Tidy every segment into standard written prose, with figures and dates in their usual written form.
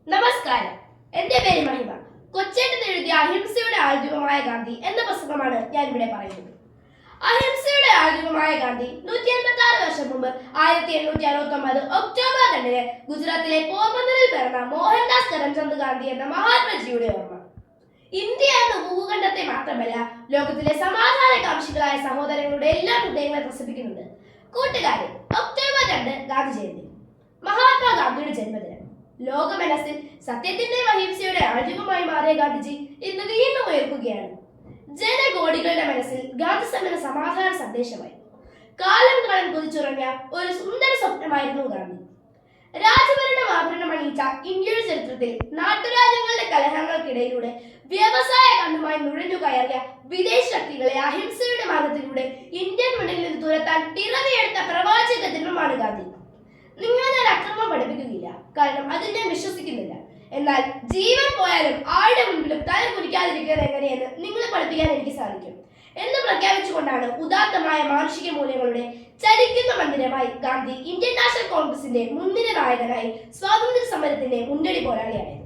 നമസ്കാരം, എന്റെ പേര് മഹിമ. കൊച്ചേട്ടൻ എഴുതിയ അഹിംസയുടെ ആൾരൂപമായ ഗാന്ധി എന്ന പുസ്തകമാണ് ഞാൻ ഇവിടെ പറയുന്നത്. അഹിംസയുടെ ആൾരൂപമായ ഗാന്ധി 186 വർഷം മുമ്പ് 1869 ഒക്ടോബർ 2 ഗുജറാത്തിലെ പോർബന്തറിൽ പിറന്ന മോഹൻദാസ് കരംചന്ദ് ഗാന്ധി എന്ന മഹാത്മജിയുടെ ഓർമ്മ. ഇന്ത്യ എന്ന ഭൂഖണ്ഡത്തെ മാത്രമല്ല, ലോകത്തിലെ സമാധാനകാംക്ഷികളായ സഹോദരങ്ങളുടെ എല്ലാ ഹൃദയങ്ങളെ ത്രസിപ്പിക്കുന്നുണ്ട്. കൂട്ടുകാരെ, ഒക്ടോബർ 2 ഗാന്ധി ജയന്തി, മഹാത്മാഗാന്ധിയുടെ ജന്മദിനം. ലോക മനസ്സിൽ സത്യത്തിന്റെയും അഹിംസയുടെ ആൾരൂപമായി മാറിയ ഗാന്ധിജി ഇന്ന് വീണ്ടും ഉയർക്കുകയാണ്. ജനകോടികളുടെ മനസ്സിൽ ഗാന്ധി സമര സമാധാന സന്ദേശമായി. കാലം കാലം കുതിച്ചുറങ്ങിയ ഒരു സുന്ദര സ്വപ്നമായിരുന്നു ഗാന്ധി. രാജഭരണം ആഭരണമണിയിച്ച ഇന്ത്യയുടെ ചരിത്രത്തിൽ നാട്ടുരാജ്യങ്ങളുടെ കലഹങ്ങൾക്കിടയിലൂടെ വ്യവസായ കണ്ണുമായി നുഴഞ്ഞു കയറിയ വിദേശ ശക്തികളെ അഹിംസയുടെ മാർഗത്തിലൂടെ ഇന്ത്യൻ മണ്ണിൽ നിന്ന് തുരത്താൻ പിറവിയെടുത്ത പ്രവാചക ജന്മമാണ് ഗാന്ധി. നിങ്ങൾ ഞാൻ അക്രമം പഠിപ്പിക്കുന്നില്ല, കാരണം അതിൽ ഞാൻ വിശ്വസിക്കുന്നില്ല. എന്നാൽ ജീവൻ പോയാലും ആരുടെ മുൻപിലും തല കുനിക്കാതിരിക്കുന്നത് എങ്ങനെയെന്ന് നിങ്ങളെ പഠിപ്പിക്കാൻ എനിക്ക് സാധിക്കും എന്ന് പ്രഖ്യാപിച്ചുകൊണ്ടാണ് ഉദാത്തമായ മാനുഷിക മൂല്യങ്ങളുടെ ചലിക്കുന്ന മന്ദിരമായി ഗാന്ധി ഇന്ത്യൻ നാഷണൽ കോൺഗ്രസിന്റെ മുൻനിര നായകനായി സ്വാതന്ത്ര്യ സമരത്തിന്റെ മുന്നണി പോരാളിയായത്.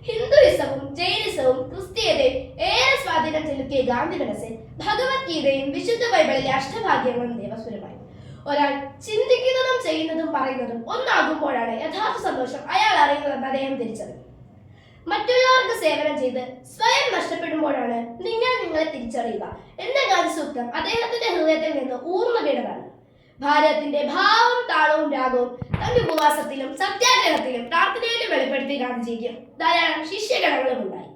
ഹിന്ദുയിസവും ജൈനിസവും ക്രിസ്തീയതയും ഏറെ സ്വാധീനം ചെലുത്തിയ ഗാന്ധി മനസ്സിൽ ഭഗവത്ഗീതയും വിശുദ്ധ ബൈബിളിലെ അഷ്ടഭാഗ്യങ്ങളും ദേവസ്വരമായി. ഒരാൾ ചിന്തിക്കുന്നതും ചെയ്യുന്നതും പറയുന്നതും ഒന്നാകുമ്പോഴാണ് യഥാർത്ഥ സന്തോഷം അയാൾ അറിയുന്നതെന്ന് അദ്ദേഹം തിരിച്ചറിഞ്ഞു. മറ്റുള്ളവർക്ക് സേവനം ചെയ്ത് സ്വയം നഷ്ടപ്പെടുമ്പോഴാണ് നിങ്ങൾ നിങ്ങളെ തിരിച്ചറിയുക എന്ന ഗാന്ധി സൂക്തം അദ്ദേഹത്തിന്റെ ഹൃദയത്തിൽ നിന്ന് ഊർന്നു വീണതാണ്. ഭാരതത്തിന്റെ ഭാവവും താളവും രാഗവും തന്റെ ഉപവാസത്തിലും സത്യാഗ്രഹത്തിലും പ്രാർത്ഥനയിലും വെളിപ്പെടുത്തിയ ഗാന്ധിജിക്ക് ധാരാളം ശിഷ്യഗണങ്ങളും ഉണ്ടായി.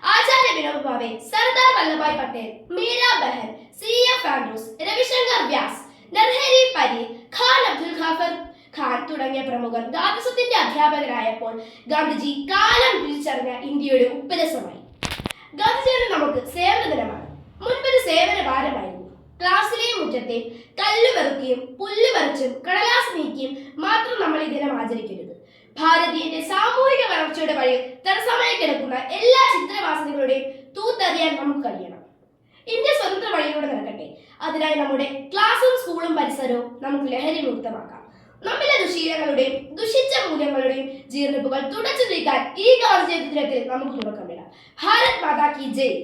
ആചാര്യ വിനോബ ഭാവെ, സർദാർ വല്ലഭായ് പട്ടേൽ, മീരാ ബഹൻ, CF ആൻഡ്രൂസ്, രവിശങ്കർ വ്യാസ്, നർഹരി പരീർ, ഖാൻ അബ്ദുൽ ഖാഫർ ഖാൻ തുടങ്ങിയ പ്രമുഖർ ഗാന്ധിസത്തിന്റെ അധ്യാപകരായപ്പോൾ ഗാന്ധിജി കാലം തിരിച്ചറിഞ്ഞ ഇന്ത്യയുടെ ഉപ്പരസമായി. ഗാന്ധിജിയുടെ നമുക്ക് സേവന ദിനമാണ്. മുൻപൊരു സേവന ഭാരമായിരുന്നു. ക്ലാസ്സിലെയും മുറ്റത്തെയും കല്ല് വെറുക്കിയും പുല്ല് പറിച്ചും കടലാസ് നീക്കിയും മാത്രം നമ്മൾ ഈ ദിനം ആചരിക്കരുത്. ഭാരതീയന്റെ സാമൂഹിക വളർച്ചയുടെ വഴിയിൽ തടസ്സമായി കിടക്കുന്ന എല്ലാ ചിത്രവാസനകളുടെയും തൂത്തെറിയാൻ നമുക്ക് കഴിയണം. ഇന്ത്യ സ്വതന്ത്ര വഴിയിലൂടെ നടക്കട്ടെ. അതിനായി നമ്മുടെ ക്ലാസും സ്കൂളും പരിസരവും നമുക്ക് ലഹരി മുക്തമാക്കാം. നമ്മിലെ ദുശീലങ്ങളുടെയും ദുഷിച്ച മൂല്യങ്ങളുടെയും ജീർണിപ്പുകൾ തുടച്ചു നീക്കാൻ ഈ ഗാന്ധി ജയന്തി ദിനത്തിൽ നമുക്ക് തുടക്കമിടാം. ഭാരത് മാതാ കി ജയ്.